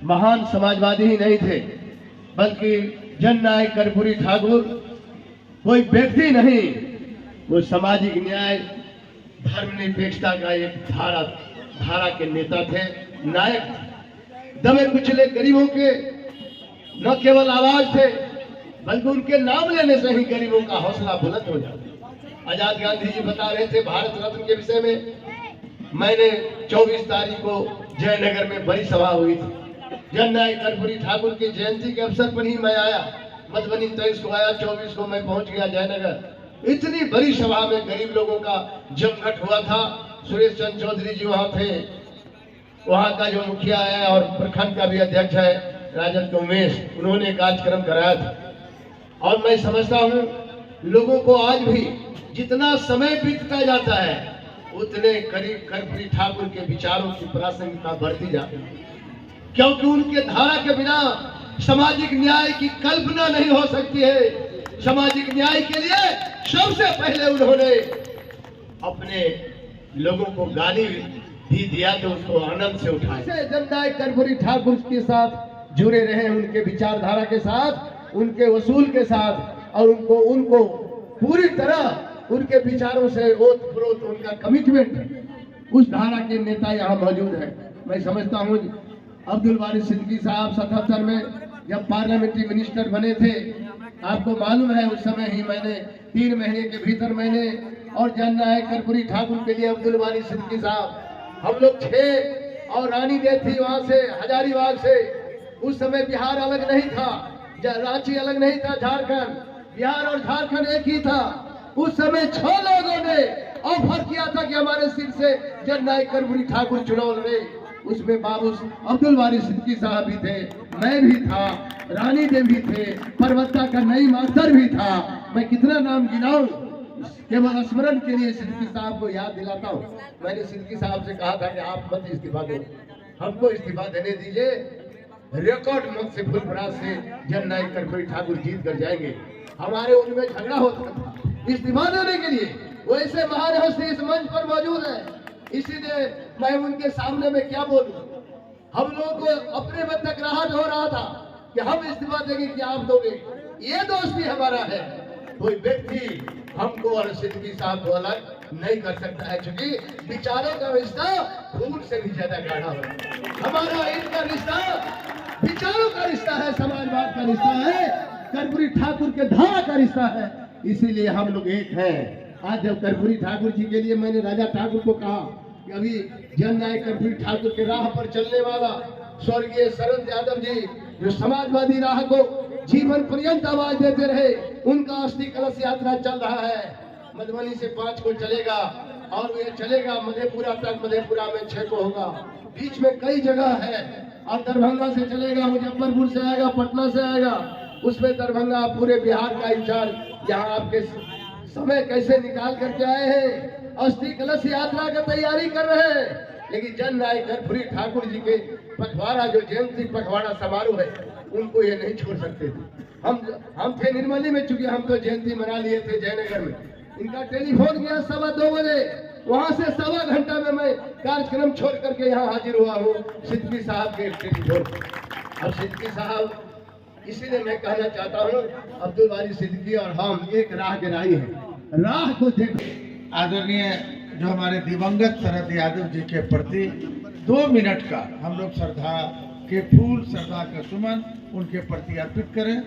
महान समाजवादी ही नहीं थे, बल्कि जननायक कर्पूरी ठाकुर कोई व्यक्ति नहीं, वो सामाजिक न्याय धर्मनिरपेक्षता का एक धारा के नेता थे, नायक थे। दबे कुचले गरीबों के न केवल आवाज थे, बल्कि उनके नाम लेने से ही गरीबों का हौसला बुलंद हो जाता। आजाद गांधी जी बता रहे थे भारत रत्न के विषय में, मैंने 24 तारीख को जयनगर में बड़ी सभा हुई थी। जननायक कर्पूरी ठाकुर की जयंती के अवसर पर ही मैं आया, मधुबनी 23 को आया, 24 को मैं पहुंच गया जयनगर। इतनी बड़ी सभा में गरीब लोगों का जमघट हुआ था। सुरेश चंद्र चौधरी जी वहां थे, वहां का जो मुखिया है और प्रखंड का भी अध्यक्ष है राजद उमेश, उन्होंने एक कार्यक्रम कराया था। और मैं समझता हूं लोगों को आज भी जितना समय बीतता जाता है उतने करीब कर्पूरी ठाकुर के विचारों की प्रासंगिकता बढ़ती जाती है, क्योंकि उनके धारा के बिना सामाजिक न्याय की कल्पना नहीं हो सकती है। सामाजिक न्याय के लिए सबसे पहले उन्होंने अपने लोगों को गाली भी दिया तो उसको आनंद से उठाया। जननायक कर्पूरी ठाकुर के साथ जुड़े रहे, उनके विचारधारा के साथ, उनके वसूल के साथ, और उनको पूरी तरह उनके विचारों से ओतप्रोत उनका कमिटमेंट, उस धारा के नेता यहाँ मौजूद है। मैं समझता हूँ अब्दुल वारिस सिद्दीकी साहब 77 में जब पार्लियामेंट्री मिनिस्टर बने थे, आपको मालूम है उस समय ही मैंने 3 महीने के भीतर मैंने और जननायक कर्पूरी ठाकुर के लिए अब्दुल वारिस सिद्दीकी साहब, हम लोग 6 और रानी दे थी वहां से हजारीबाग से। उस समय बिहार अलग नहीं था, रांची अलग नहीं था, झारखंड, बिहार और झारखंड एक ही था। उस समय 6 लोगों ने ऑफर किया था कि हमारे सिर से जननायक कर्पूरी ठाकुर चुनाव लड़े। उसमें बाबू अब्दुल वारिस सिद्दीकी साहब भी थे, मैं भी था, रानी देव भी थे, परवत्ता का नईम अख्तर भी था। मैं कितना नाम गिनाऊं, केवल स्मरण के लिए सिद्दीकी साहब को याद दिलाता हूँ। मैंने सिद्दीकी साहब से कहा था कि आप मत इस्तीफा दो, हमको इस्तीफा देने दीजिए, रिकॉर्ड मत से फुलपराज से जननायक कर्पूरी ठाकुर जीत कर जाएंगे। हमारे उनमें झगड़ा होता था इस्तीफा देने के लिए। वैसे महान हस्ती इस मंच पर मौजूद है, इसीलिए मैं उनके सामने में क्या बोलूं। हम लोग को अपने में तकराहट हो रहा था कि हम इस्तीफा देंगे कि आप दोगे, ये दोस्ती हमारा है। कोई व्यक्ति हमको और सिद्दीकी साहब को अलग नहीं कर सकता है, क्योंकि विचारों का रिश्ता खून से भी ज्यादा गाढ़ा है। हमारा इनका रिश्ता विचारों का रिश्ता है, समाजवाद का रिश्ता है, कर्पूरी ठाकुर के धारा का रिश्ता है, इसीलिए हम लोग एक हैं। आज जब कर्पूरी ठाकुर जी के लिए मैंने राजा ठाकुर को कहा कि अभी जननायक कर्पूरी ठाकुर के राह पर चलने वाला स्वर्गीय शरद यादव जी, जो समाजवादी राह को जीवन पर्यंत आवाज देते रहे, उनका अस्थि कलश यात्रा चल रहा है। मधुबनी से 5 को चलेगा और ये चलेगा मधेपुरा तक, मधेपुरा में 6 को होगा, बीच में कई जगह है। और दरभंगा से चलेगा, मुजफ्फरपुर से आएगा, पटना से आएगा, उसमें दरभंगा, पूरे बिहार का इंचार्ज यहाँ आपके समय कैसे निकाल करके आए हैं, अस्थि कलश यात्रा की तैयारी कर रहे हैं। लेकिन जननायक कर्पूरी ठाकुर जी के पखवाड़ा, जो जयंती पखवाड़ा समारोह है, उनको ये नहीं छोड़ सकते थे। हम थे निर्मली में, चूंकि हम तो जयंती मना लिए थे जयनगर में। इनका टेलीफोन गया 2:15 बजे, वहां से 1.25 घंटा में मैं कार्यक्रम छोड़ करके यहाँ हाजिर हुआ हूँ सिद्दीकी साहब के टेलीफोन। अब सिद्दीकी साहब, इसीलिए मैं कहना चाहता हूँ अब्दुल वारिस सिद्दीकी और हम एक राह के राही हैं, राह को देखो। आदरणीय जो हमारे दिवंगत शरद यादव जी के प्रति 2 मिनट का हम लोग श्रद्धा के फूल, श्रद्धा का सुमन उनके प्रति अर्पित करें।